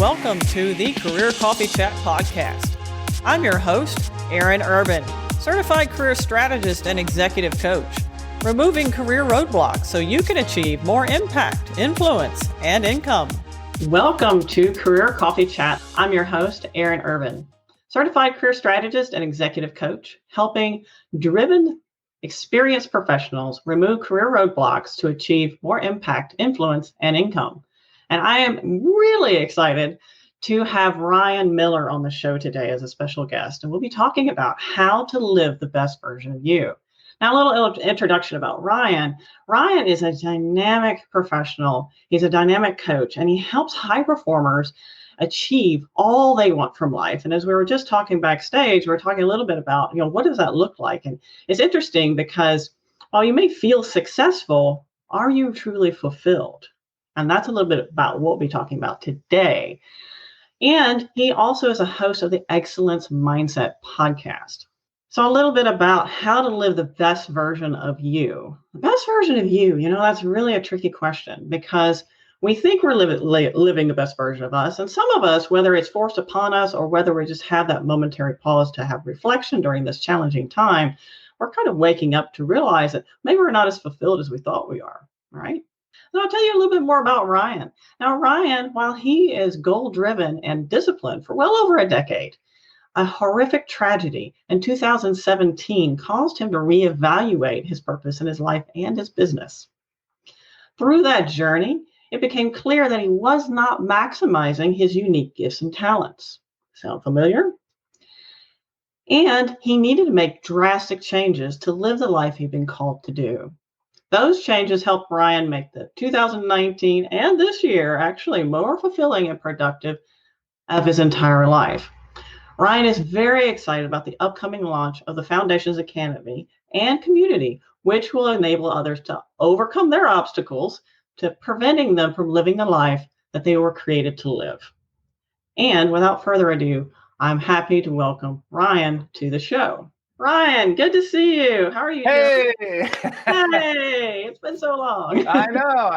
welcome to the Career Coffee Chat podcast. I'm your host, Aaron Urban, certified career strategist and executive coach, removing career roadblocks so you can achieve more impact, influence, and income. Welcome to Career Coffee Chat. I'm your host, Aaron Urban, certified career strategist and executive coach, helping driven, experienced professionals remove career roadblocks to achieve more impact, influence, and income. And I am really excited to have Ryan Miller on the show today as a special guest. And we'll be talking about how to live the best version of you. Now, a little introduction about Ryan. Ryan is a dynamic professional. He's a dynamic coach, and he helps high performers achieve all they want from life. And as we were just talking backstage, we we're talking a little bit about, what does that look like? And it's interesting because while you may feel successful, are you truly fulfilled? And that's a little bit about what we'll be talking about today. And he also is a host of the Exsellence Mindset podcast. So a little bit about how to live the best version of you. The best version of you, that's really a tricky question because we think we're living the best version of us. And some of us, whether it's forced upon us or whether we just have that momentary pause to have reflection during this challenging time, we're kind of waking up to realize that maybe we're not as fulfilled as we thought we are, right? So I'll tell you a little bit more about Ryan. Now, Ryan, while he is goal-driven and disciplined for well over a decade, a horrific tragedy in 2017 caused him to reevaluate his purpose in his life and his business. Through that journey, it became clear that he was not maximizing his unique gifts and talents. Sound familiar? And he needed to make drastic changes to live the life he'd been called to do. Those changes helped Ryan make the 2019 and this year actually more fulfilling and productive of his entire life. Ryan is very excited about the upcoming launch of the Foundations Academy and community, which will enable others to overcome their obstacles to preventing them from living the life that they were created to live. And without further ado, I'm happy to welcome Ryan to the show. Ryan, good to see you. How are you doing? Hey, it's been so long. I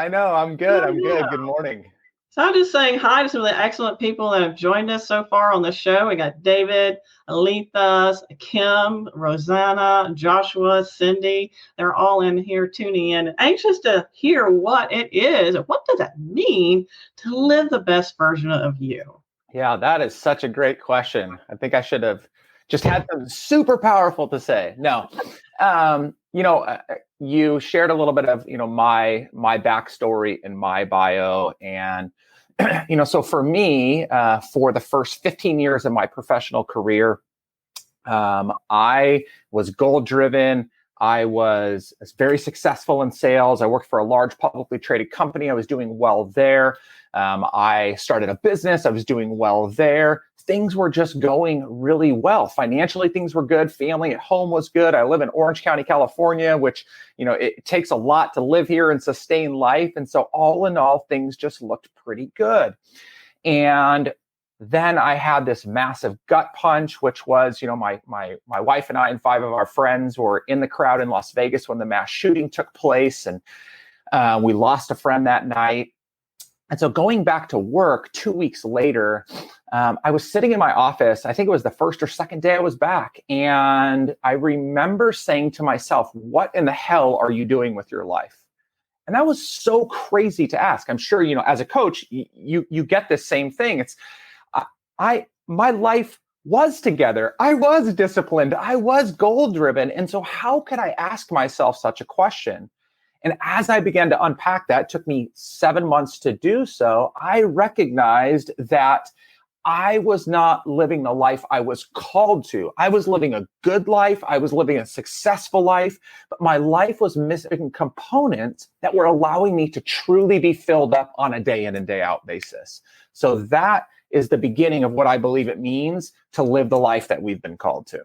know. I'm good. Good morning. So I'm just saying hi to some of the excellent people that have joined us so far on the show. We got David, Alethea, Kim, Rosanna, Joshua, Cindy. They're all in here tuning in and anxious to hear what it is. What does that mean to live the best version of you? Yeah, that is such a great question. I think I should have just had something super powerful to say. No, you shared a little bit of, my backstory in my bio. And, so for me, for the first 15 years of my professional career, I was goal-driven. I was very successful in sales. I worked for a large publicly traded company. I was doing well there. I started a business. I was doing well there. Things were just going really well. Financially, things were good. Family at home was good. I live in Orange County, California, which, it takes a lot to live here and sustain life. And so all in all, things just looked pretty good. And then I had this massive gut punch, which was, my wife and I and 5 of our friends were in the crowd in Las Vegas when the mass shooting took place. And we lost a friend that night. And so going back to work 2 weeks later, I was sitting in my office. I think it was the first or second day I was back. And I remember saying to myself, what in the hell are you doing with your life? And that was so crazy to ask. I'm sure, as a coach, you get this same thing. It's my life was together. I was disciplined. I was goal-driven. And so how could I ask myself such a question? And as I began to unpack that, it took me 7 months to do so, I recognized that I was not living the life I was called to. I was living a good life. I was living a successful life, but my life was missing components that were allowing me to truly be filled up on a day in and day out basis. So that is the beginning of what I believe it means to live the life that we've been called to.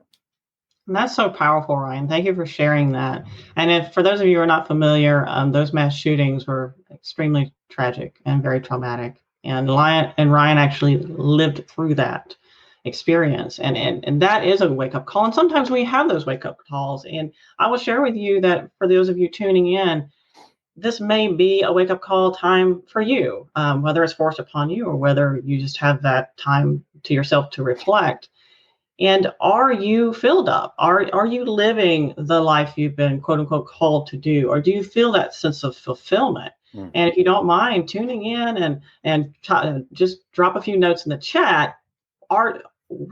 And that's so powerful, Ryan. Thank you for sharing that. And for those of you who are not familiar, those mass shootings were extremely tragic and very traumatic. And Ryan actually lived through that experience. And that is a wake-up call. And sometimes we have those wake-up calls. And I will share with you that for those of you tuning in, this may be a wake-up call time for you, whether it's forced upon you or whether you just have that time to yourself to reflect. And are you filled up? Are you living the life you've been quote unquote called to do, or do you feel that sense of fulfillment? Mm. And if you don't mind tuning in and just drop a few notes in the chat, are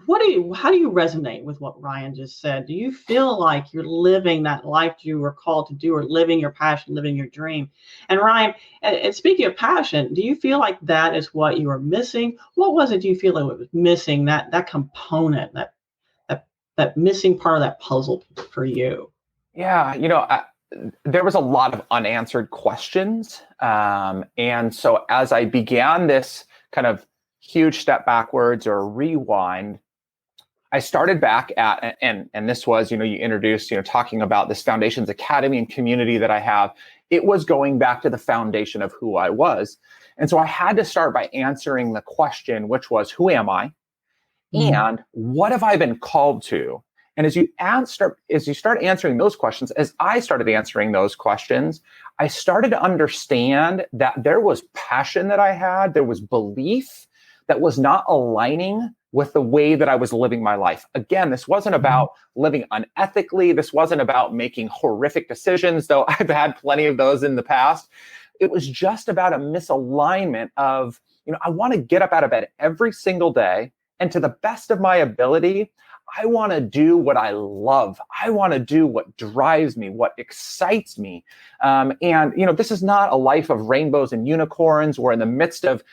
how do you resonate with what Ryan just said? Do you feel like you're living that life you were called to do, or living your passion, living your dream? And Ryan, and speaking of passion, do you feel like that is what you were missing? What was it you feel like was missing, that component, that missing part of that puzzle for you? Yeah, there was a lot of unanswered questions. And so as I began this kind of huge step backwards or rewind, I started back at, and this was, you introduced, talking about this Foundations Academy and community that I have. It was going back to the foundation of who I was. And so I had to start by answering the question, which was, who am I? And what have I been called to? And as you start answering those questions, as I started answering those questions, I started to understand that there was passion that I had, there was belief that was not aligning with the way that I was living my life. Again, this wasn't about living unethically. This wasn't about making horrific decisions, though I've had plenty of those in the past. It was just about a misalignment of, I want to get up out of bed every single day, and to the best of my ability, I want to do what I love. I want to do what drives me, what excites me. This is not a life of rainbows and unicorns. We're in the midst of,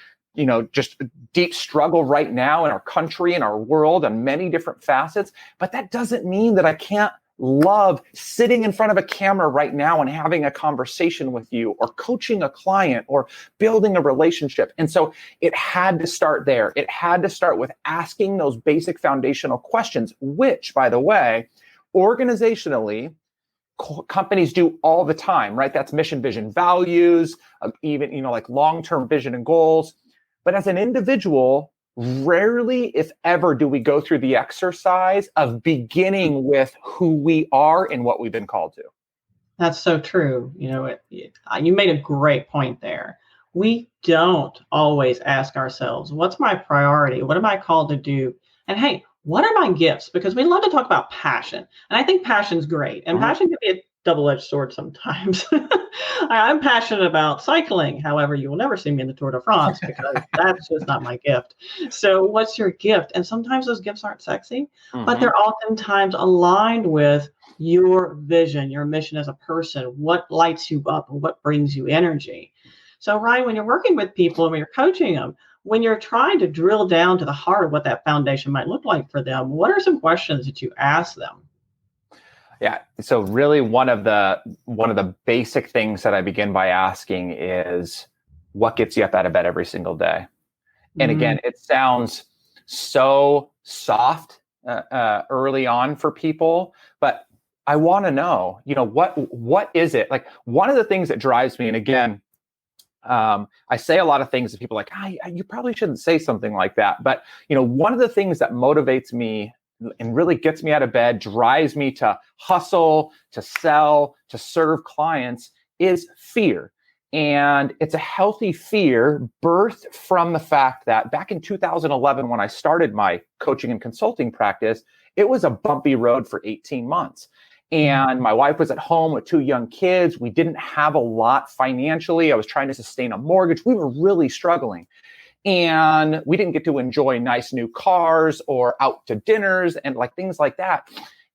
just deep struggle right now in our country, in our world, on many different facets. But that doesn't mean that I can't love sitting in front of a camera right now and having a conversation with you, or coaching a client, or building a relationship. And so it had to start there. It had to start with asking those basic foundational questions, which, by the way, organizationally, companies do all the time, right? That's mission, vision, values, even, like long-term vision and goals. But as an individual, rarely, if ever, do we go through the exercise of beginning with who we are and what we've been called to. That's so true. You made a great point there. We don't always ask ourselves, what's my priority? What am I called to do? And hey, what are my gifts? Because we love to talk about passion. And I think passion's great. And passion can be a double-edged sword sometimes. I'm passionate about cycling. However, you will never see me in the Tour de France because that's just not my gift. So what's your gift? And sometimes those gifts aren't sexy, but they're oftentimes aligned with your vision, your mission as a person, what lights you up and what brings you energy. So Ryan, when you're working with people and when you're coaching them, when you're trying to drill down to the heart of what that foundation might look like for them, what are some questions that you ask them? Yeah. So really one of the basic things that I begin by asking is, what gets you up out of bed every single day? And again, it sounds so soft early on for people, but I want to know, what is it? Like, one of the things that drives me, and again, I say a lot of things that people are like, you probably shouldn't say something like that. But, one of the things that motivates me and really gets me out of bed, drives me to hustle, to sell, to serve clients, is fear. And it's a healthy fear birthed from the fact that back in 2011, when I started my coaching and consulting practice, it was a bumpy road for 18 months. And my wife was at home with 2 young kids. We didn't have a lot financially. I was trying to sustain a mortgage. We were really struggling. And we didn't get to enjoy nice new cars or out to dinners and things like that.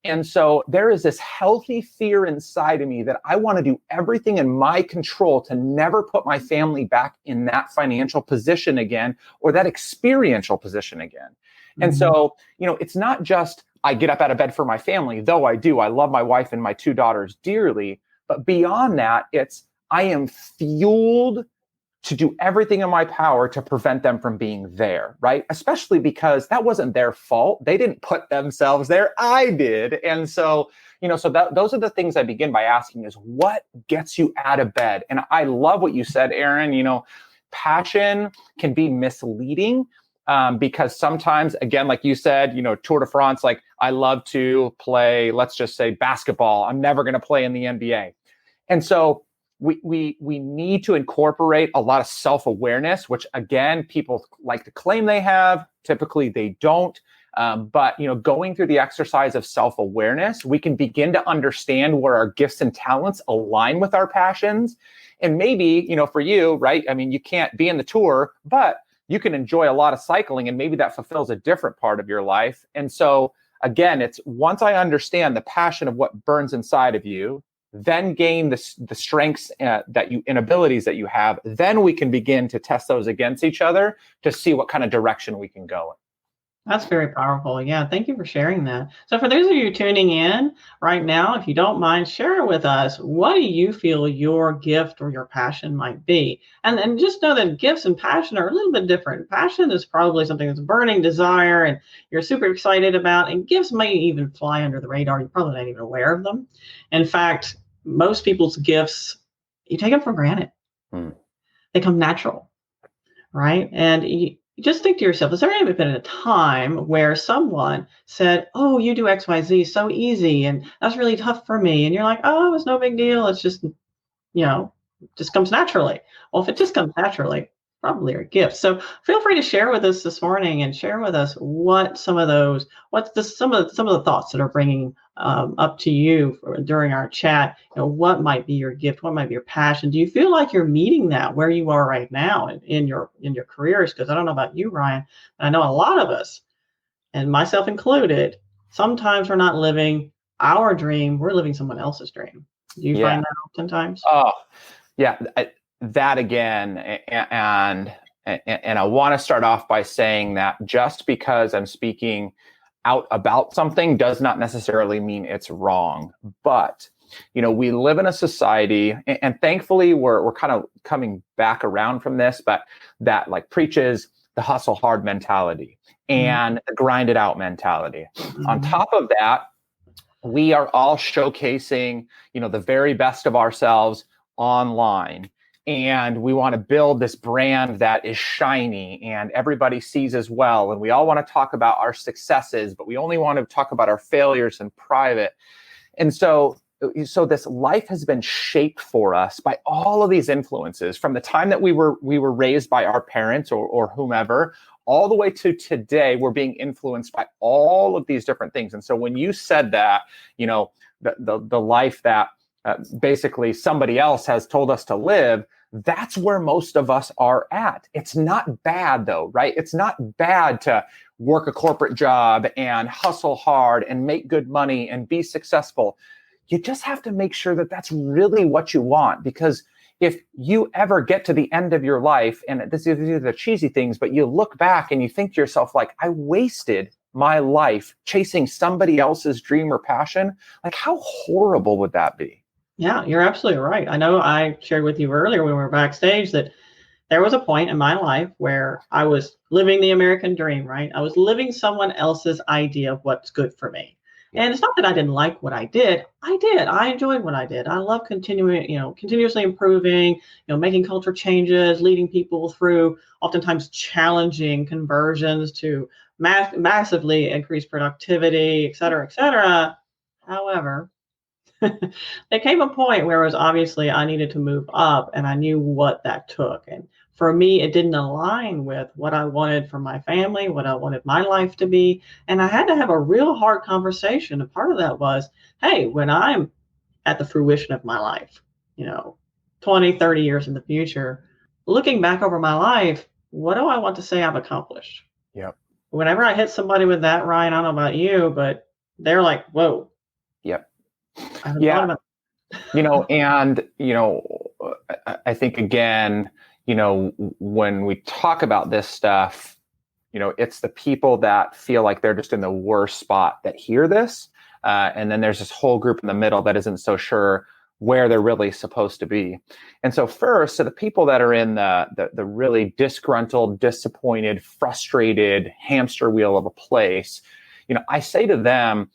And so there is this healthy fear inside of me that I want to do everything in my control to never put my family back in that financial position again, or that experiential position again. And so, it's not just I get up out of bed for my family, though I do. I love my wife and my 2 daughters dearly. But beyond that, it's I am fueled to do everything in my power to prevent them from being there, right? Especially because that wasn't their fault. They didn't put themselves there. I did. And so, those are the things I begin by asking is, what gets you out of bed? And I love what you said, Aaron. Passion can be misleading because sometimes, again, like you said, Tour de France, I love to play, let's just say basketball. I'm never going to play in the NBA. And so we need to incorporate a lot of self-awareness, which again, people like to claim they have. Typically they don't. But going through the exercise of self-awareness, we can begin to understand where our gifts and talents align with our passions. And maybe, for you, right? I mean, you can't be in the tour, but you can enjoy a lot of cycling, and maybe that fulfills a different part of your life. And so again, it's once I understand the passion of what burns inside of you, then gain the strengths and abilities that you have, then we can begin to test those against each other to see what kind of direction we can go in. That's very powerful. Yeah, thank you for sharing that. So for those of you tuning in right now, if you don't mind, share with us, what do you feel your gift or your passion might be? And just know that gifts and passion are a little bit different. Passion is probably something that's burning desire and you're super excited about, and gifts may even fly under the radar. You're probably not even aware of them. In fact, most people's gifts, you take them for granted. They come natural, right? And you just think to yourself, has there ever been a time where someone said, oh, you do XYZ so easy and that's really tough for me? And you're like, oh, it's no big deal. It's just, just comes naturally. Well, if it just comes naturally, probably are gifts. So feel free to share with us this morning and share with us some of the thoughts that are bringing up to you during our chat. What might be your gift? What might be your passion? Do you feel like you're meeting that where you are right now in your careers? Because I don't know about you, Ryan, but I know a lot of us, and myself included, sometimes we're not living our dream, we're living someone else's dream. Do you find that oftentimes? Oh, yeah. That again, and I want to start off by saying that just because I'm speaking out about something does not necessarily mean it's wrong. But we live in a society, and thankfully we're kind of coming back around from this, but that like preaches the hustle hard mentality and the grind it out mentality. On top of that, we are all showcasing the very best of ourselves online. And we want to build this brand that is shiny and everybody sees as well. And we all want to talk about our successes, but we only want to talk about our failures in private. And so this life has been shaped for us by all of these influences from the time that we were raised by our parents or whomever, all the way to today. We're being influenced by all of these different things. And so when you said that, the life that basically somebody else has told us to live, that's where most of us are at. It's not bad though, right? It's not bad to work a corporate job and hustle hard and make good money and be successful. You just have to make sure that that's really what you want, because if you ever get to the end of your life, and these are the cheesy things, but you look back and you think to yourself, like, I wasted my life chasing somebody else's dream or passion, like how horrible would that be? Yeah, you're absolutely right. I know I shared with you earlier when we were backstage that there was a point in my life where I was living the American dream, right? I was living someone else's idea of what's good for me. And it's not that I didn't like what I did. I did. I enjoyed what I did. I love continuously improving, making culture changes, leading people through oftentimes challenging conversions to massively increase productivity, et cetera, et cetera. However, there came a point where it was obviously I needed to move up, and I knew what that took. And for me, it didn't align with what I wanted for my family, what I wanted my life to be. And I had to have a real hard conversation. And part of that was, hey, when I'm at the fruition of my life, 20, 30 years in the future, looking back over my life, what do I want to say I've accomplished? Yep. Whenever I hit somebody with that, Ryan, I don't know about you, but they're like, whoa. Yep. Yeah. I think again, when we talk about this stuff, it's the people that feel like they're just in the worst spot that hear this. And then there's this whole group in the middle that isn't so sure where they're really supposed to be. And so first, to the people that are in the really disgruntled, disappointed, frustrated hamster wheel of a place, I say to them,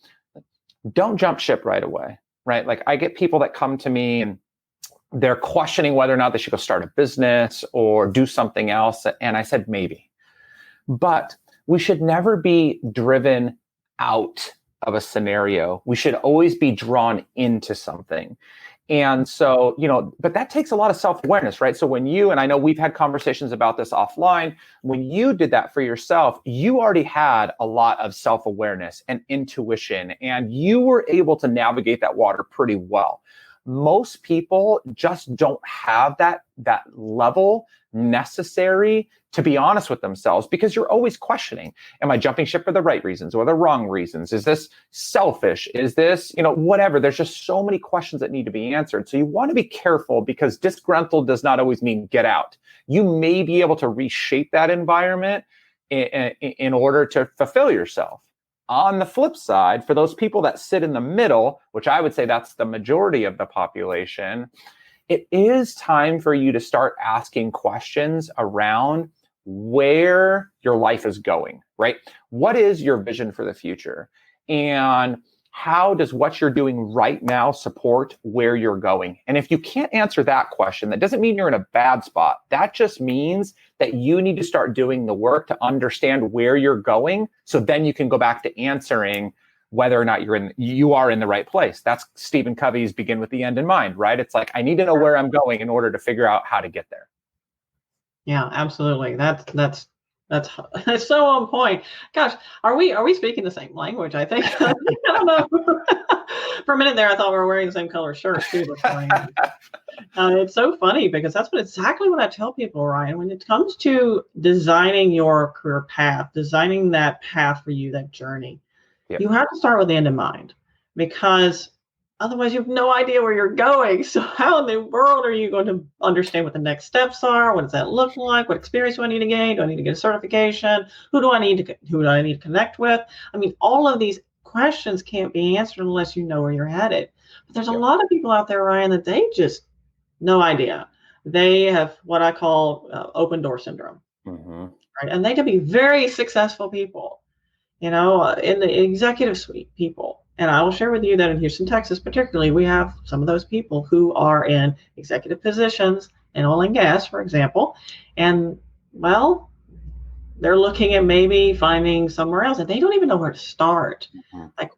don't jump ship right away, right? Like I get people that come to me and they're questioning whether or not they should go start a business or do something else. And I said, maybe. But we should never be driven out of a scenario. We should always be drawn into something. And so, but that takes a lot of self-awareness, right? So when you, and I know we've had conversations about this offline, when you did that for yourself, you already had a lot of self-awareness and intuition, and you were able to navigate that water pretty well. Most people just don't have that level necessary to be honest with themselves, because you're always questioning, am I jumping ship for the right reasons or the wrong reasons? Is this selfish? Is this, whatever? There's just so many questions that need to be answered. So you want to be careful, because disgruntled does not always mean get out. You may be able to reshape that environment in order to fulfill yourself. On the flip side, for those people that sit in the middle, which I would say that's the majority of the population, it is time for you to start asking questions around where your life is going, right? What is your vision for the future? And how does what you're doing right now support where you're going? And if you can't answer that question, that doesn't mean you're in a bad spot. That just means that you need to start doing the work to understand where you're going, so then you can go back to answering whether or not you are in the right place. That's Stephen Covey's begin with the end in mind, right? It's like, I need to know where I'm going in order to figure out how to get there. Yeah, absolutely. That's so on point. Gosh, are we speaking the same language? I think. I don't know. For a minute there, I thought we were wearing the same color shirts too. It's so funny, because that's exactly what I tell people, Ryan. When it comes to designing your career path, designing that path for you, that journey, Yep. You have to start with the end in mind, because otherwise you have no idea where you're going. So how in the world are you going to understand what the next steps are? What does that look like? What experience do I need to gain? Do I need to get a certification? Who do I need to connect with? I mean, all of these questions can't be answered unless you know where you're headed. But there's a lot of people out there, Ryan, that they just no idea. They have what I call open door syndrome, right? And they can be very successful people, in the executive suite people. And I will share with you that in Houston, Texas, particularly, we have some of those people who are in executive positions in oil and gas, for example. And, well, they're looking at maybe finding somewhere else, and they don't even know where to start. Like,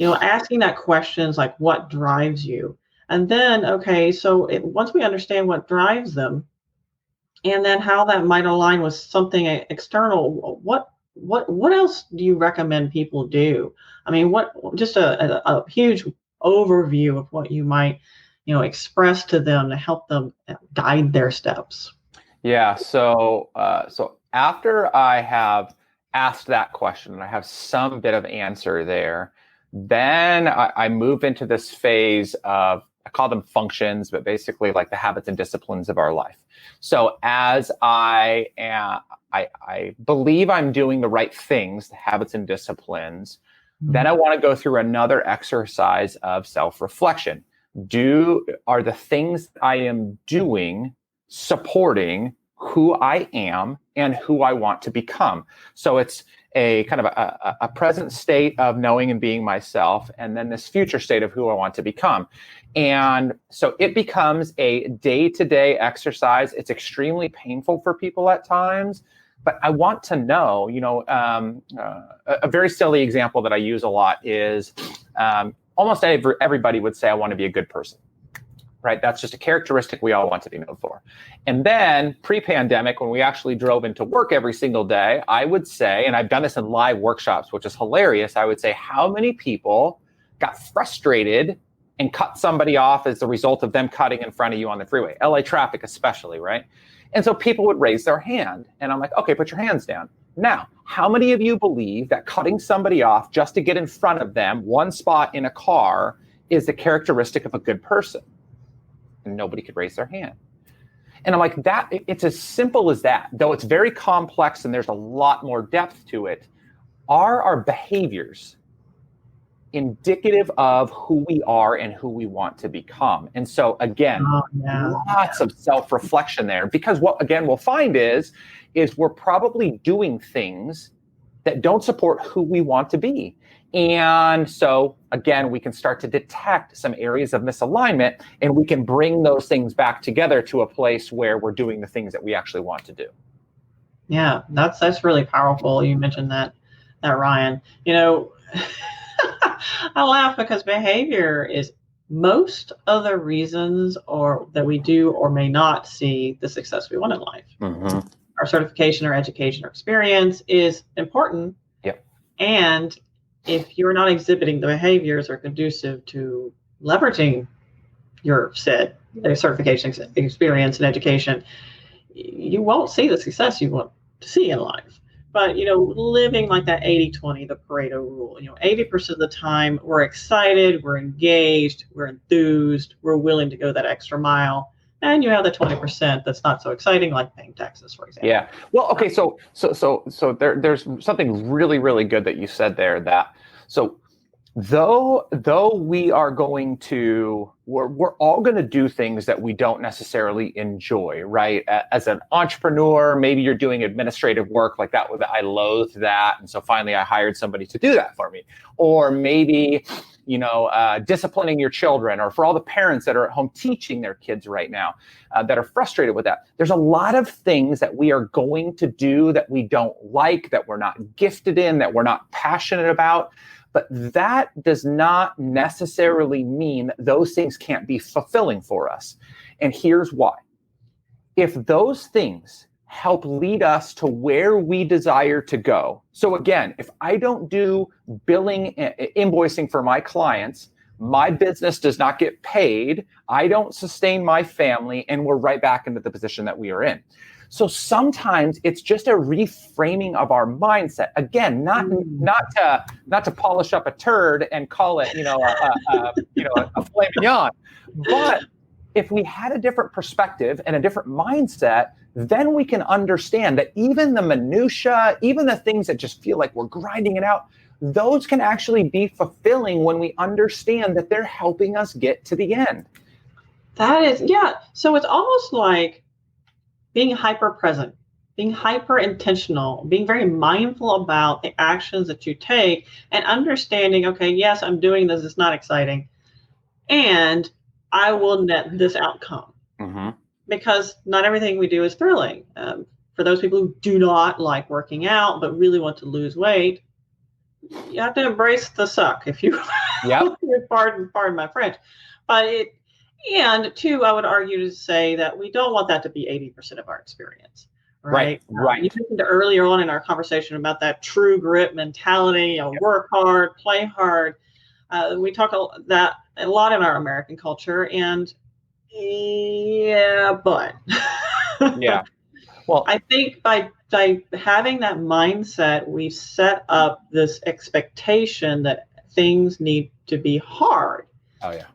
asking that questions like, what drives you? And then, okay, so once we understand what drives them, and then how that might align with something external, what else do you recommend people do? I mean, just a huge overview of what you might, express to them to help them guide their steps. Yeah. So after I have asked that question and I have some bit of answer there, then I move into this phase of, I call them functions, but basically like the habits and disciplines of our life. So as I believe I'm doing the right things, the habits and disciplines, then I want to go through another exercise of self-reflection. Are the things I am doing supporting who I am and who I want to become? So it's a kind of a present state of knowing and being myself, and then this future state of who I want to become. And so it becomes a day-to-day exercise. It's extremely painful for people at times, but I want to know, a very silly example that I use a lot is almost everybody would say, I want to be a good person. Right? That's just a characteristic we all want to be known for. And then pre-pandemic, when we actually drove into work every single day, I would say, and I've done this in live workshops, which is hilarious, I would say, how many people got frustrated and cut somebody off as the result of them cutting in front of you on the freeway? LA traffic especially, right? And so people would raise their hand. And I'm like, okay, put your hands down. Now, how many of you believe that cutting somebody off just to get in front of them, one spot in a car, is the characteristic of a good person? And nobody could raise their hand. And I'm like, it's as simple as that, though it's very complex and there's a lot more depth to it. Are our behaviors indicative of who we are and who we want to become? And so again, lots of self-reflection there, because what again we'll find is we're probably doing things that don't support who we want to be. And so, again, we can start to detect some areas of misalignment, and we can bring those things back together to a place where we're doing the things that we actually want to do. Yeah, that's really powerful. You mentioned that Ryan. I laugh because behavior is most of the reasons or that we do or may not see the success we want in life. Mm-hmm. Our certification or education or experience is important. Yep. And if you're not exhibiting the behaviors are conducive to leveraging your said certification, experience, and education, you won't see the success you want to see in life. But, living like that 80-20, the Pareto rule, 80% of the time we're excited, we're engaged, we're enthused, we're willing to go that extra mile. And you have the 20% that's not so exciting, like paying taxes, for example. Yeah. Well, okay. So there's something really, really good that you said there. Though we are we're all going to do things that we don't necessarily enjoy, right? As an entrepreneur, maybe you're doing administrative work like that. I loathed that. And so finally I hired somebody to do that for me. Or maybe, disciplining your children, or for all the parents that are at home teaching their kids right now that are frustrated with that. There's a lot of things that we are going to do that we don't like, that we're not gifted in, that we're not passionate about. But that does not necessarily mean that those things can't be fulfilling for us. And here's why. If those things help lead us to where we desire to go. So again, if I don't do billing, invoicing for my clients, my business does not get paid, I don't sustain my family, and we're right back into the position that we are in. So sometimes it's just a reframing of our mindset. Again, not to polish up a turd and call it, a filet mignon. But if we had a different perspective and a different mindset, then we can understand that even the minutia, even the things that just feel like we're grinding it out, those can actually be fulfilling when we understand that they're helping us get to the end. That is, yeah. So it's almost like being hyper present, being hyper intentional, being very mindful about the actions that you take, and understanding, okay, yes, I'm doing this, it's not exciting, and I will net this outcome. Mm-hmm. Because not everything we do is thrilling. For those people who do not like working out but really want to lose weight, you have to embrace the suck, if you pardon my French. And two, I would argue to say that we don't want that to be 80% of our experience. Right. You mentioned earlier on in our conversation about that true grit mentality, work hard, play hard. We talk that a lot in our American culture, and but well, I think by having that mindset, we set up this expectation that things need to be hard. Oh yeah.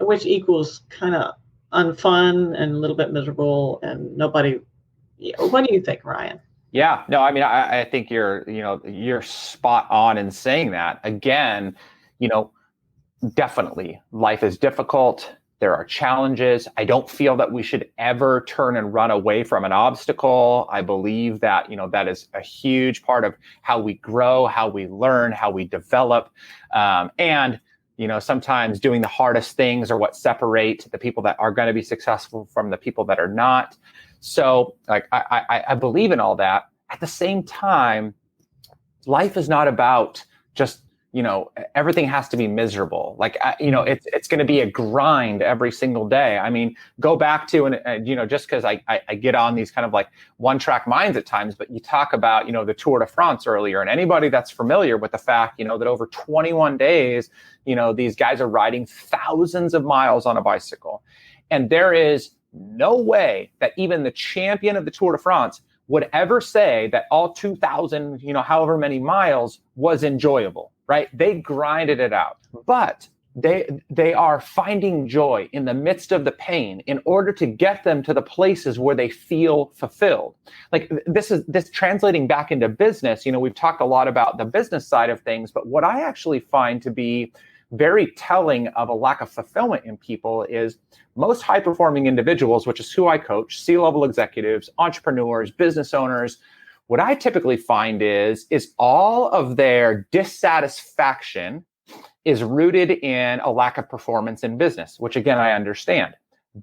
Which equals kind of unfun and a little bit miserable, and nobody. What do you think, Ryan? Yeah, no, I mean, I think you're spot on in saying that. Again, definitely life is difficult. There are challenges. I don't feel that we should ever turn and run away from an obstacle. I believe that, that is a huge part of how we grow, how we learn, how we develop. And sometimes doing the hardest things are what separate the people that are going to be successful from the people that are not. So I believe in all that. At the same time, life is not about just, everything has to be miserable. It's going to be a grind every single day. I mean, go back to, just because I get on these kind of like one-track minds at times, but you talk about, the Tour de France earlier, and anybody that's familiar with the fact, that over 21 days, these guys are riding thousands of miles on a bicycle. And there is no way that even the champion of the Tour de France would ever say that all 2,000, however many miles was enjoyable, right? They grinded it out, but they are finding joy in the midst of the pain in order to get them to the places where they feel fulfilled. Like this translating back into business. We've talked a lot about the business side of things, but what I actually find to be very telling of a lack of fulfillment in people is most high-performing individuals, which is who I coach, C-level executives, entrepreneurs, business owners. What I typically find is all of their dissatisfaction is rooted in a lack of performance in business, which again, I understand.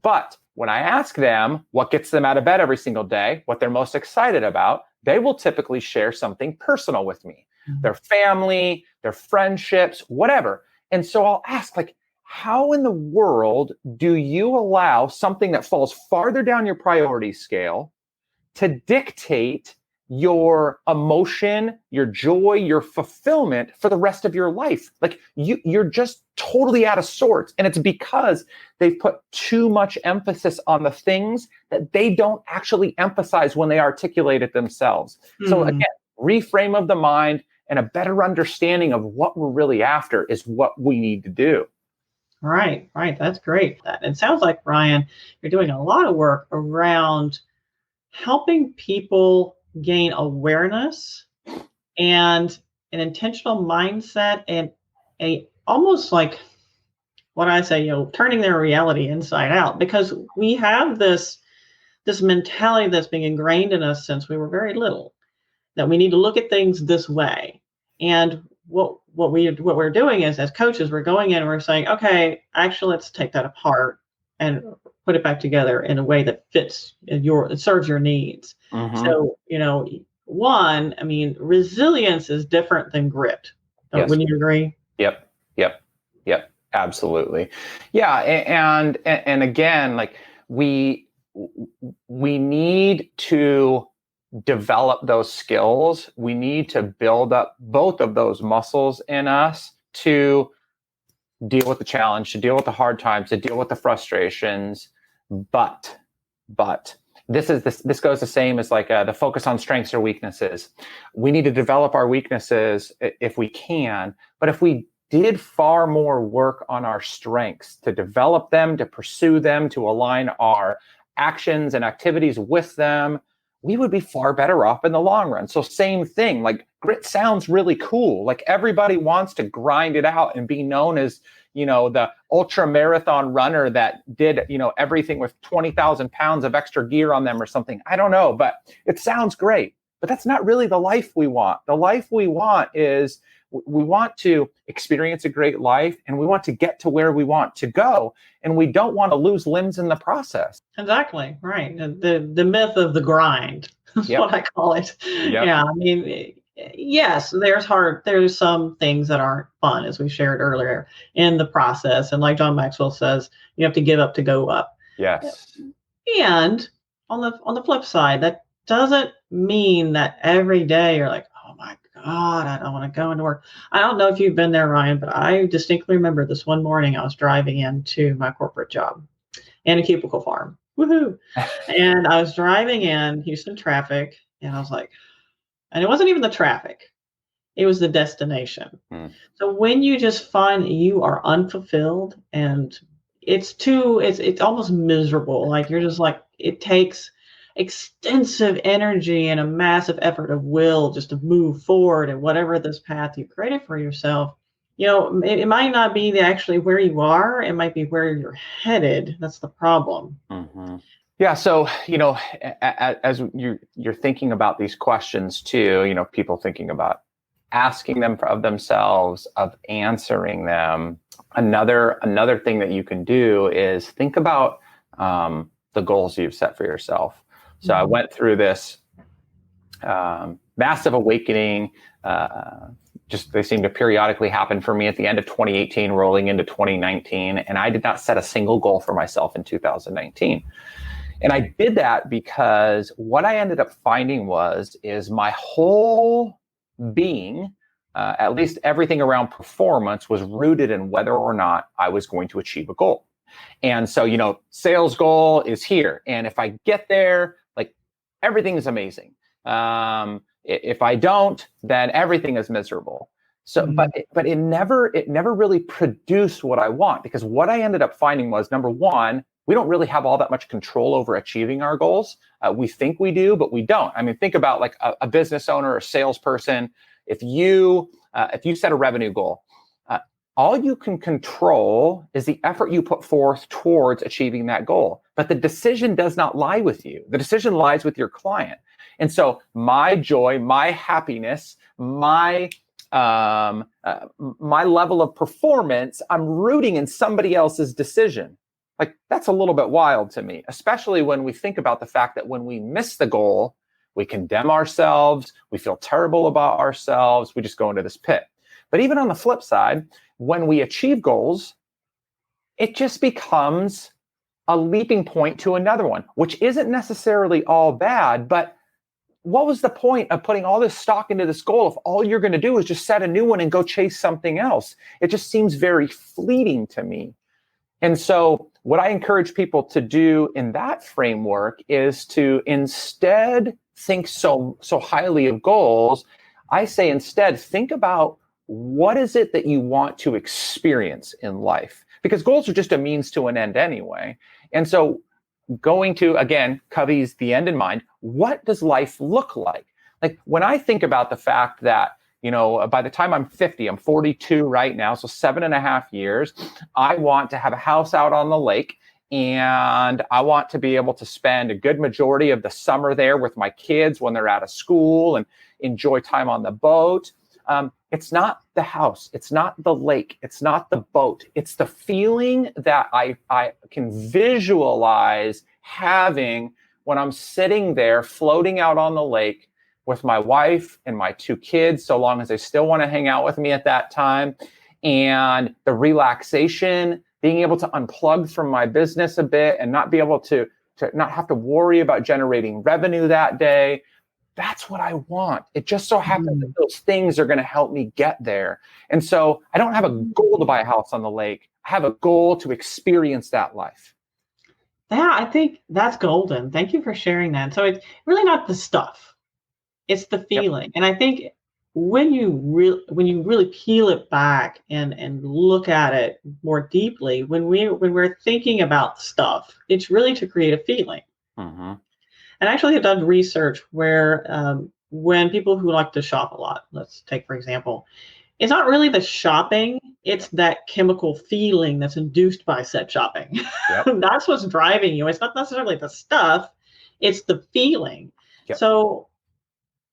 But when I ask them what gets them out of bed every single day, what they're most excited about, they will typically share something personal with me, their family, their friendships, whatever. And so I'll ask, how in the world do you allow something that falls farther down your priority scale to dictate your emotion, your joy, your fulfillment for the rest of your life? Like you're just totally out of sorts. And it's because they've put too much emphasis on the things that they don't actually emphasize when they articulate it themselves. So again, reframe of the mind and a better understanding of what we're really after is what we need to do. Right. That's great. It sounds like, Ryan, you're doing a lot of work around helping people gain awareness and an intentional mindset and a almost like what I say, turning their reality inside out, because we have this mentality that's been ingrained in us since we were very little, that we need to look at things this way. And what we're doing is, as coaches, we're going in and we're saying, okay, actually, let's take that apart and put it back together in a way that fits it serves your needs. So, resilience is different than grit. Yes. Wouldn't you agree? Yep. Absolutely. Yeah. And again, like we need to develop those skills. We need to build up both of those muscles in us to deal with the challenge, to deal with the hard times, to deal with the frustrations. But this goes the same as like the focus on strengths or weaknesses. We need to develop our weaknesses if we can, but if we did far more work on our strengths, to develop them, to pursue them, to align our actions and activities with them, we would be far better off in the long run. So same thing, like grit sounds really cool. Like everybody wants to grind it out and be known as, the ultra marathon runner that did, everything with 20,000 pounds of extra gear on them or something. I don't know, but it sounds great. But that's not really the life we want. The life we want is we want to experience a great life and we want to get to where we want to go. And we don't want to lose limbs in the process. Exactly. Right. The myth of the grind is what I call it. Yep. Yeah. Yes, there's some things that aren't fun, as we shared earlier in the process. And like John Maxwell says, you have to give up to go up. Yes. And on the flip side, that doesn't mean that every day you're like, oh my God, I don't want to go into work. I don't know if you've been there, Ryan, but I distinctly remember this one morning I was driving into my corporate job in a cubicle farm. Woohoo. And I was driving in Houston traffic and I was like, and it wasn't even the traffic, it was the destination. So when you just find that you are unfulfilled and it's almost miserable, like you're just like, it takes extensive energy and a massive effort of will just to move forward and whatever this path you created for yourself, it might not be actually where you are, it might be where you're headed. That's the problem. Yeah. So, as you're thinking about these questions too, people thinking about asking them of themselves, of answering them. Another thing that you can do is think about the goals you've set for yourself. So I went through this massive awakening. They seem to periodically happen for me at the end of 2018, rolling into 2019. And I did not set a single goal for myself in 2019. And I did that because what I ended up finding is my whole being, at least everything around performance, was rooted in whether or not I was going to achieve a goal. And so, sales goal is here. And if I get there, like everything is amazing. If I don't, then everything is miserable. So, but it never really produced what I want, because what I ended up finding was, number one, we don't really have all that much control over achieving our goals. We think we do, but we don't. I mean, think about like a business owner or a salesperson. If you set a revenue goal, all you can control is the effort you put forth towards achieving that goal. But the decision does not lie with you. The decision lies with your client. And so my joy, my happiness, my level of performance, I'm rooting in somebody else's decision. Like, that's a little bit wild to me, especially when we think about the fact that when we miss the goal, we condemn ourselves, we feel terrible about ourselves, we just go into this pit. But even on the flip side, when we achieve goals, it just becomes a leaping point to another one, which isn't necessarily all bad. But what was the point of putting all this stock into this goal if all you're going to do is just set a new one and go chase something else? It just seems very fleeting to me. And so what I encourage people to do in that framework is to instead think so highly of goals. I say instead, think about what is it that you want to experience in life? Because goals are just a means to an end anyway. And so going to, again, Covey's The End in Mind, what does life look like? Like when I think about the fact that, by the time I'm 50, I'm 42 right now, so 7.5 years, I want to have a house out on the lake, and I want to be able to spend a good majority of the summer there with my kids when they're out of school and enjoy time on the boat. It's not the house. It's not the lake. It's not the boat. It's the feeling that I can visualize having when I'm sitting there floating out on the lake with my wife and my 2 kids, so long as they still want to hang out with me at that time. And the relaxation, being able to unplug from my business a bit and not be able to not have to worry about generating revenue that day. That's what I want. It just so happens that those things are going to help me get there. And so I don't have a goal to buy a house on the lake. I have a goal to experience that life. Yeah, I think that's golden. Thank you for sharing that. So it's really not the stuff. It's the feeling. Yep. And I think when you really peel it back and look at it more deeply, when we're thinking about stuff, it's really to create a feeling. Mm-hmm. And I actually have done research where when people who like to shop a lot, let's take, for example, it's not really the shopping, it's that chemical feeling that's induced by said shopping. Yep. That's what's driving you. It's not necessarily the stuff, it's the feeling. Yep. So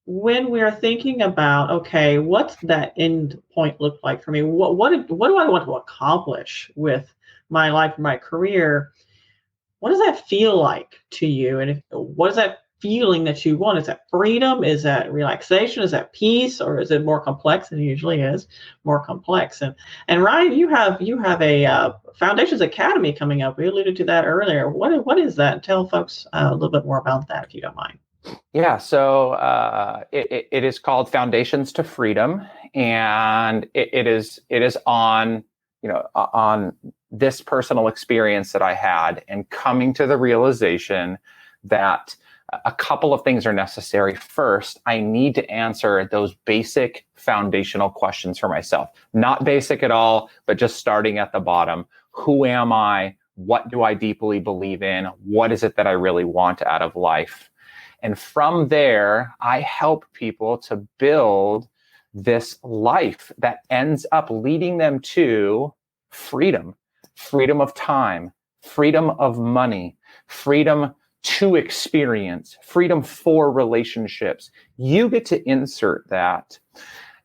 when we're thinking about, okay, what's that end point look like for me? What do I want to accomplish with my life, my career? What does that feel like to you? And what is that feeling that you want? Is that freedom? Is that relaxation? Is that peace? Or is it more complex than it usually is? More complex. And Ryan, you have a Foundations Academy coming up. We alluded to that earlier. What is that? Tell folks a little bit more about that, if you don't mind. Yeah, so it is called Foundations to Freedom, and it is on on this personal experience that I had and coming to the realization that a couple of things are necessary. First, I need to answer those basic foundational questions for myself. Not basic at all, but just starting at the bottom. Who am I? What do I deeply believe in? What is it that I really want out of life? And from there, I help people to build this life that ends up leading them to freedom. Freedom of time, freedom of money, freedom to experience, freedom for relationships. You get to insert that.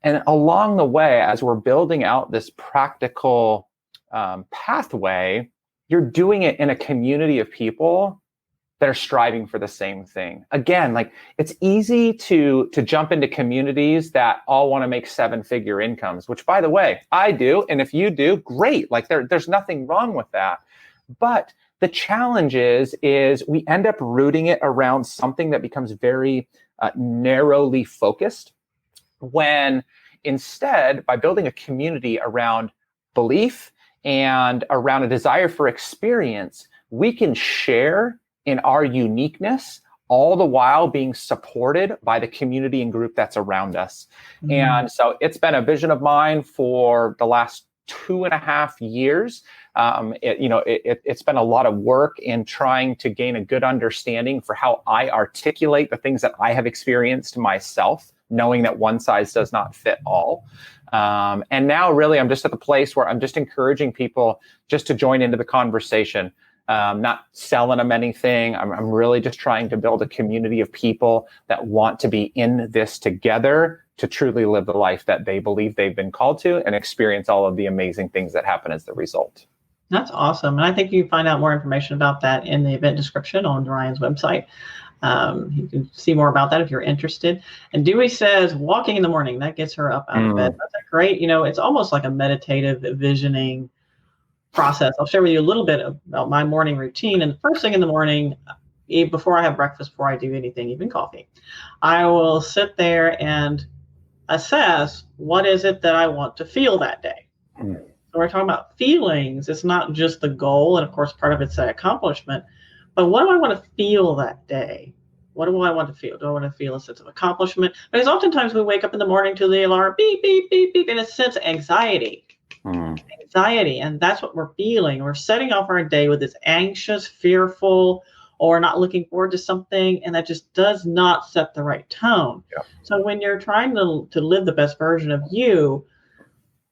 And along the way, as we're building out this practical pathway, you're doing it in a community of people that are striving for the same thing. Again, like it's easy to jump into communities that all want to make 7-figure incomes, which by the way, I do. And if you do, great. Like there's nothing wrong with that. But the challenge is we end up rooting it around something that becomes very narrowly focused, when instead, by building a community around belief and around a desire for experience, we can share in our uniqueness, all the while being supported by the community and group that's around us. Mm-hmm. And so it's been a vision of mine for the last 2.5 years. It's been a lot of work in trying to gain a good understanding for how I articulate the things that I have experienced myself, knowing that one size does not fit all. And now really I'm just at the place where I'm just encouraging people just to join into the conversation. Not selling them anything. I'm really just trying to build a community of people that want to be in this together to truly live the life that they believe they've been called to and experience all of the amazing things that happen as the result. That's awesome. And I think you can find out more information about that in the event description on Ryan's website. You can see more about that if you're interested. And Dewey says, walking in the morning, that gets her up out of bed. That's a great, it's almost like a meditative visioning process. I'll share with you a little bit about my morning routine. And the first thing in the morning, before I have breakfast, before I do anything, even coffee, I will sit there and assess what is it that I want to feel that day. So we're talking about feelings. It's not just the goal. And of course, part of it's the accomplishment. But what do I want to feel that day? What do I want to feel? Do I want to feel a sense of accomplishment? Because oftentimes we wake up in the morning to the alarm, beep, beep, beep, beep, in a sense of anxiety. Anxiety. And that's what we're feeling. We're setting off our day with this anxious, fearful, or not looking forward to something. And that just does not set the right tone. Yeah. So when you're trying to live the best version of you,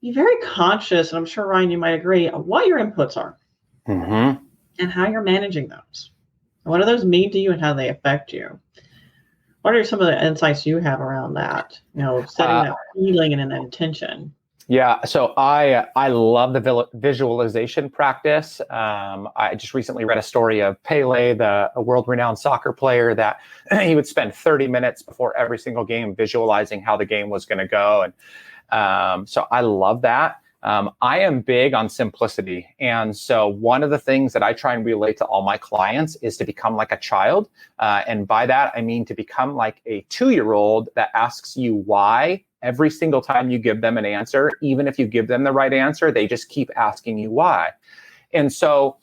be very conscious, and I'm sure, Ryan, you might agree, of what your inputs are and how you're managing those. What do those mean to you and how they affect you? What are some of the insights you have around that? Setting that feeling and an intention. Yeah, so I love the visualization practice. I just recently read a story of Pele, a world-renowned soccer player, that he would spend 30 minutes before every single game visualizing how the game was going to go. And so I love that. I am big on simplicity. And so one of the things that I try and relate to all my clients is to become like a child. And by that, I mean to become like a 2-year-old that asks you why every single time you give them an answer. Even if you give them the right answer, they just keep asking you why. And so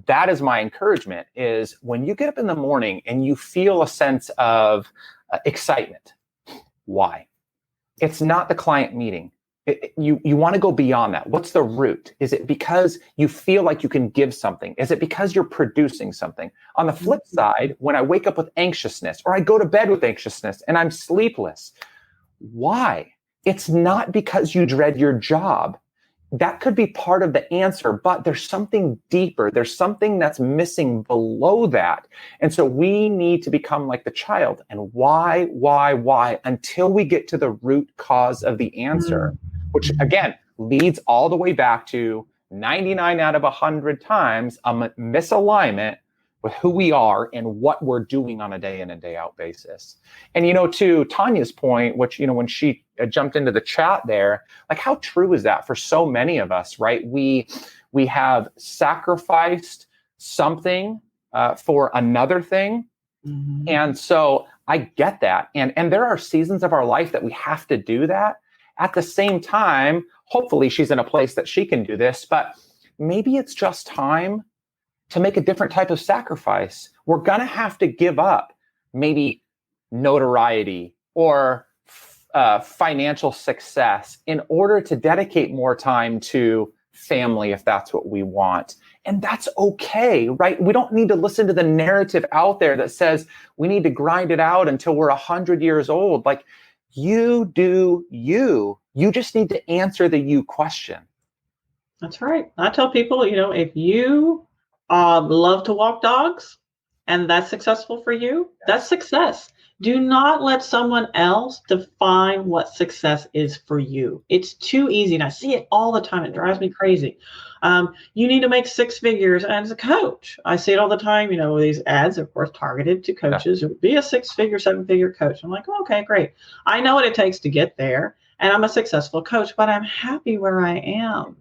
that is my encouragement, is when you get up in the morning and you feel a sense of excitement, why? It's not the client meeting. You want to go beyond that. What's the root? Is it because you feel like you can give something? Is it because you're producing something? On the flip side, when I wake up with anxiousness, or I go to bed with anxiousness and I'm sleepless, why? It's not because you dread your job. That could be part of the answer, but there's something deeper. There's something that's missing below that. And so we need to become like the child. And why, until we get to the root cause of the answer, which again leads all the way back to 99 out of 100 times a misalignment with who we are and what we're doing on a day in and day out basis. And, to Tanya's point, which, when she jumped into the chat there, like, how true is that for so many of us, right? We have sacrificed something for another thing. And so I get that. And there are seasons of our life that we have to do that. At the same time, hopefully she's in a place that she can do this, but maybe it's just time to make a different type of sacrifice. We're going to have to give up maybe notoriety or financial success in order to dedicate more time to family, if that's what we want. And that's okay, right? We don't need to listen to the narrative out there that says we need to grind it out until we're 100 years old. Like, you do you. You just need to answer the you question. That's right. I tell people, if you love to walk dogs and that's successful for you, that's success. Do not let someone else define what success is for you. It's too easy. And I see it all the time. It drives me crazy. You need to make 6 figures as a coach. I see it all the time. These ads, of course, targeted to coaches. It would be a 6-figure, 7-figure coach. I'm like, oh, okay, great. I know what it takes to get there. And I'm a successful coach, but I'm happy where I am.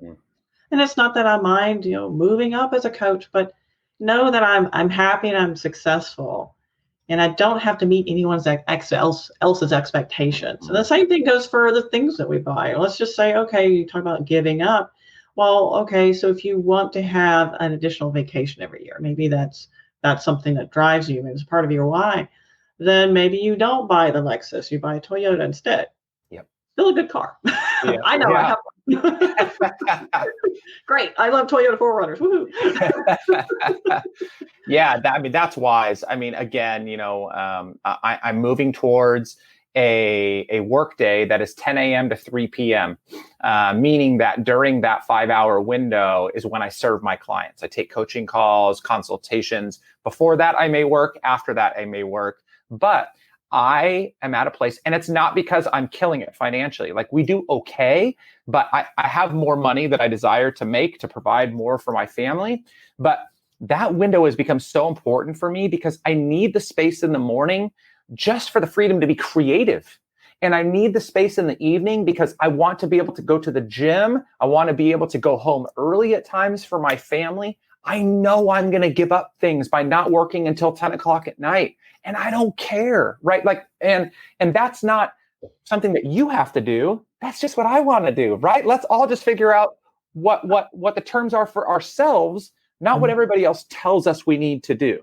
And it's not that I mind, moving up as a coach, but know that I'm happy and I'm successful. And I don't have to meet anyone's else's expectations. And the same thing goes for the things that we buy. Let's just say, okay, you talk about giving up. Well, okay, so if you want to have an additional vacation every year, maybe that's something that drives you, maybe it's part of your why, then maybe you don't buy the Lexus, you buy a Toyota instead. Yep. Still a good car. Yeah. I know. Yeah. I have Great. I love Toyota 4Runners. Woohoo. Yeah, that's wise. Again, I'm moving towards a work day that is 10 a.m. to 3 p.m., meaning that during that 5-hour window is when I serve my clients. I take coaching calls, consultations. Before that, I may work. After that, I may work. But I am at a place, and it's not because I'm killing it financially. Like, we do okay, but I have more money that I desire to make to provide more for my family. But that window has become so important for me because I need the space in the morning just for the freedom to be creative. and I need the space in the evening because I want to be able to go to the gym. I want to be able to go home early at times for my family. I know I'm going to give up things by not working until 10 o'clock at night. And I don't care, right? Like, and that's not something that you have to do. That's just what I want to do, right? Let's all just figure out what the terms are for ourselves, not what everybody else tells us we need to do.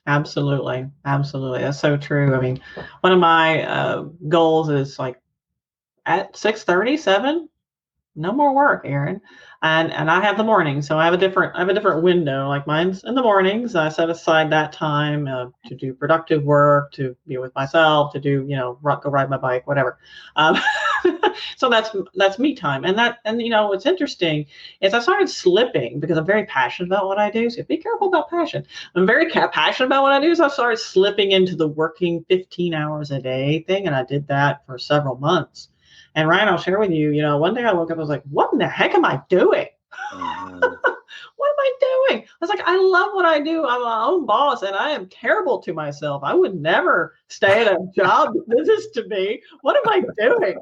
Absolutely. Absolutely. That's so true. I mean, one of my goals is like at 6:30, 7, no more work, Aaron. And I have the morning, so I have a different window. Like mine's in the mornings. I set aside that time to do productive work, to be with myself, to do go ride my bike, whatever. So that's me time. And what's interesting is I started slipping because I'm very passionate about what I do. So be careful about passion. I'm very passionate about what I do. So I started slipping into the working 15 hours a day thing, and I did that for several months. And Ryan, I'll share with you, one day I woke up, I was like, what in the heck am I doing? Mm-hmm. What am I doing? I was like, I love what I do. I'm my own boss and I am terrible to myself. I would never stay at a job. This is to me. What am I doing?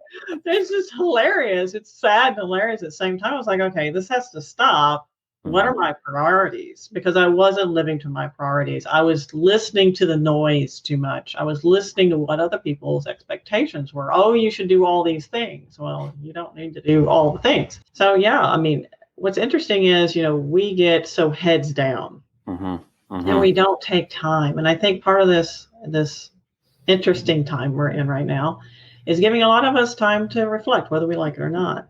It's just hilarious. It's sad and hilarious at the same time. I was like, okay, this has to stop. What are my priorities? Because I wasn't living to my priorities. I was listening to the noise too much. I was listening to what other people's expectations were. Oh, you should do all these things. Well, you don't need to do all the things. So yeah, I mean, what's interesting is, we get so heads down and we don't take time. And I think part of this interesting time we're in right now is giving a lot of us time to reflect, whether we like it or not.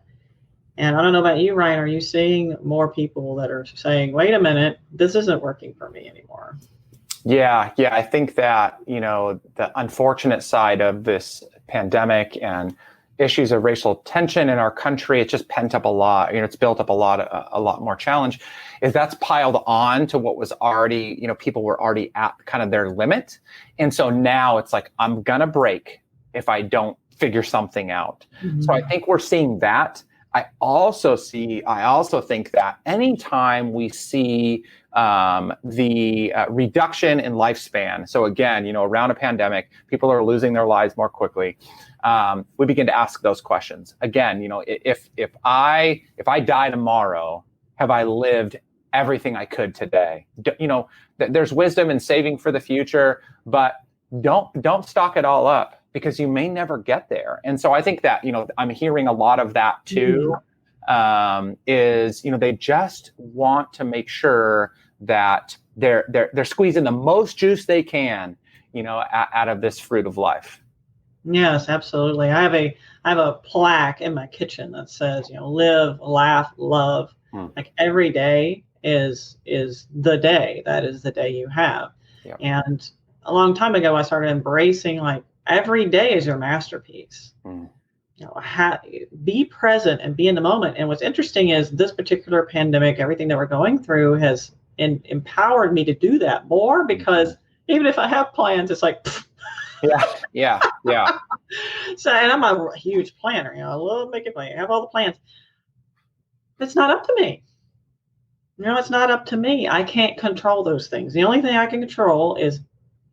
And I don't know about you, Ryan, are you seeing more people that are saying, wait a minute, this isn't working for me anymore? Yeah. I think that, the unfortunate side of this pandemic and issues of racial tension in our country, it's just pent up a lot. It's built up a lot more challenge. Is that's piled on to what was already, people were already at kind of their limit. And so now it's like, I'm going to break if I don't figure something out. Mm-hmm. So I think we're seeing that. I also think that anytime we see the reduction in lifespan, so again, around a pandemic, people are losing their lives more quickly. We begin to ask those questions again. If I die tomorrow, have I lived everything I could today? There's wisdom in saving for the future, but don't stock it all up, because you may never get there. And so I think that, I'm hearing a lot of that too, is, they just want to make sure that they're squeezing the most juice they can, out of this fruit of life. Yes, absolutely. I have a plaque in my kitchen that says, live, laugh, love. Like every day is the day. That is the day you have. Yep. And a long time ago, I started embracing like, every day is your masterpiece. Be present and be in the moment. And what's interesting is this particular pandemic, everything that we're going through has empowered me to do that more, because even if I have plans, it's like, yeah. So, and I'm a huge planner, I love making plans. I have all the plans. It's not up to me. It's not up to me. I can't control those things. The only thing I can control is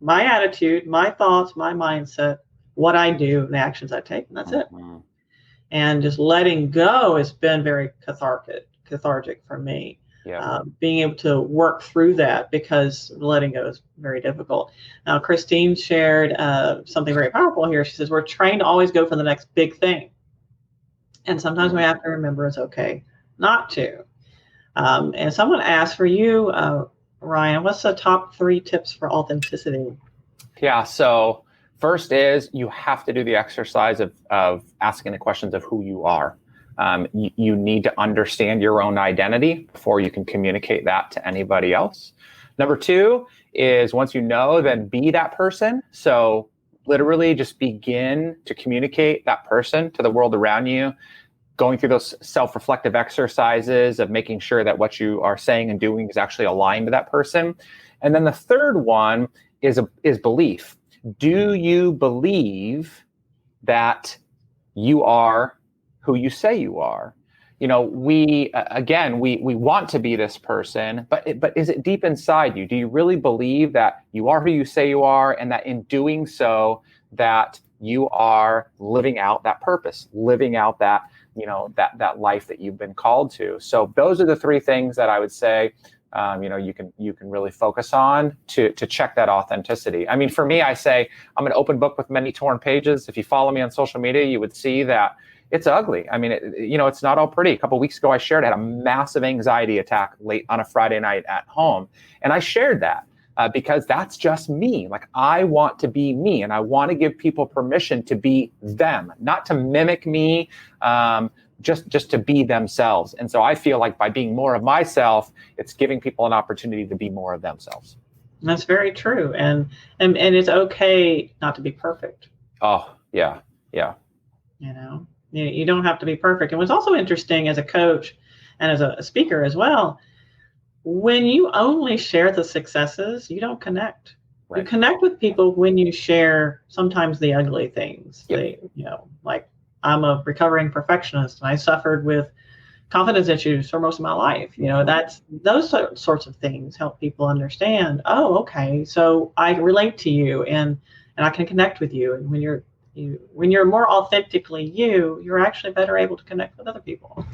my attitude, my thoughts, my mindset, what I do, and the actions I take, and that's it. And just letting go has been very cathartic for me. Yeah. Being able to work through that, because letting go is very difficult. Now, Christine shared something very powerful here. She says, we're trained to always go for the next big thing. And sometimes we have to remember it's okay not to. And someone asked for you, Ryan, what's the top 3 tips for authenticity? Yeah. So first is you have to do the exercise of asking the questions of who you are. You need to understand your own identity before you can communicate that to anybody else. Number 2 is, once you know, then be that person. So literally just begin to communicate that person to the world around you, going through those self-reflective exercises of making sure that what you are saying and doing is actually aligned to that person. And then the third one is belief. Do you believe that you are who you say you are? We want to be this person, but is it deep inside you? Do you really believe that you are who you say you are, and that in doing so, that you are living out that purpose, living out that, that life that you've been called to. So those are the three things that I would say, you can really focus on to check that authenticity. I mean, for me, I say I'm an open book with many torn pages. If you follow me on social media, you would see that it's ugly. I mean, it's not all pretty. A couple of weeks ago, I shared I had a massive anxiety attack late on a Friday night at home. And I shared that because that's just me. Like, I want to be me, and I want to give people permission to be them, not to mimic me, just to be themselves. And so I feel like by being more of myself, it's giving people an opportunity to be more of themselves. That's very true. And it's okay not to be perfect. Oh, yeah. You don't have to be perfect. And what's also interesting as a coach and as a speaker as well, when you only share the successes, you don't connect. Right. You connect with people when you share sometimes the ugly things. Yep. Like, I'm a recovering perfectionist, and I suffered with confidence issues for most of my life. That's those sorts of things help people understand, oh, okay, so I relate to you and I can connect with you. And when you're more authentically you're actually better able to connect with other people.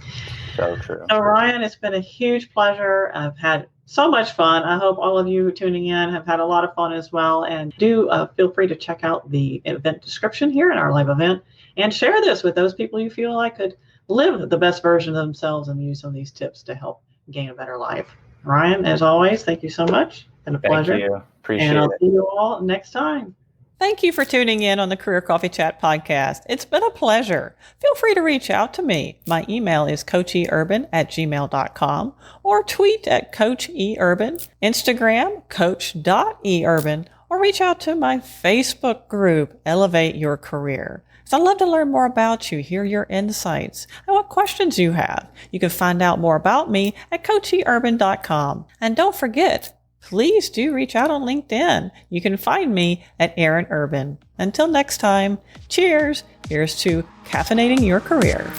So true. So Ryan, it's been a huge pleasure. I've had so much fun. I hope all of you tuning in have had a lot of fun as well. And do feel free to check out the event description here in our live event and share this with those people you feel like could live the best version of themselves and use some of these tips to help gain a better life. Ryan, as always, thank you so much. It's been a pleasure. Thank you. Appreciate it. And I'll see you all next time. Thank you for tuning in on the Career Coffee Chat podcast. It's been a pleasure. Feel free to reach out to me. My email is coacheurban@gmail.com or tweet at coacheurban, Instagram coach.eurban, or reach out to my Facebook group, Elevate Your Career. So I'd love to learn more about you, hear your insights, and what questions you have. You can find out more about me at coacheurban.com. And don't forget, please do reach out on LinkedIn. You can find me at Erin Urban. Until next time, cheers. Here's to caffeinating your career.